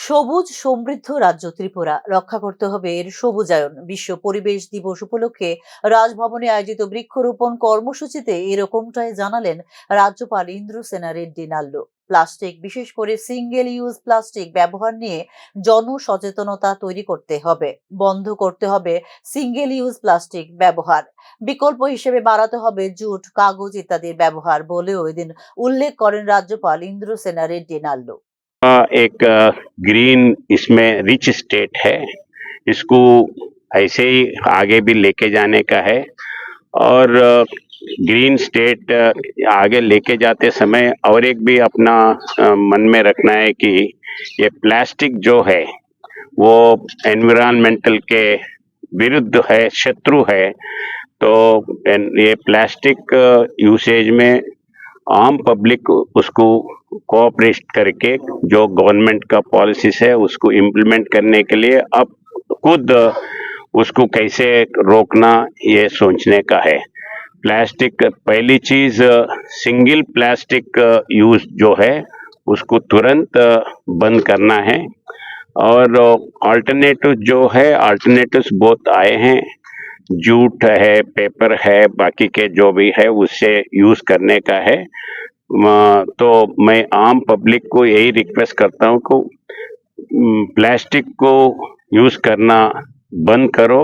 সবুজ সমৃদ্ধ রাজ্য ত্রিপুরা রক্ষা করতে হবে এর সবুজায়ন। বিশ্ব পরিবেশ দিবস উপলক্ষে রাজভবনে আয়োজিত বৃক্ষরোপণ কর্মসূচিতে এরকমটাই জানালেন রাজ্যপাল ইন্দ্রসেনা রেড্ডি নাল্লু। প্লাস্টিক, বিশেষ করে সিঙ্গেল ইউজ প্লাস্টিক ব্যবহার নিয়ে জনসচেতনতা তৈরি করতে হবে। বন্ধ করতে হবে সিঙ্গেল ইউজ প্লাস্টিক ব্যবহার। বিকল্প হিসেবে বাড়াতে হবে জুট, কাগজ ইত্যাদির ব্যবহার বলেও এদিন উল্লেখ করেন রাজ্যপাল ইন্দ্রসেনা রেড্ডি नाल्लू। एक ग्रीन इसमें रिच स्टेट है, इसको ऐसे ही आगे भी लेके जाने का है। और ग्रीन स्टेट आगे लेके जाते समय और एक भी अपना मन में रखना है कि ये प्लास्टिक जो है वो एनवायरमेंटल के विरुद्ध है, शत्रु है। तो ये प्लास्टिक यूसेज में आम पब्लिक उसको कोऑपरेट करके जो गवर्नमेंट का पॉलिसीज है उसको इम्प्लीमेंट करने के लिए अब खुद उसको कैसे रोकना ये सोचने का है। प्लास्टिक पहली चीज, सिंगल प्लास्टिक यूज जो है उसको तुरंत बंद करना है। और अल्टरनेटिव जो है, अल्टरनेटिव्स बहुत आए हैं, जूट है, पेपर है, बाकी के जो भी है उससे यूज करने का है। तो मैं आम पब्लिक को यही रिक्वेस्ट करता हूँ कि प्लास्टिक को यूज करना बंद करो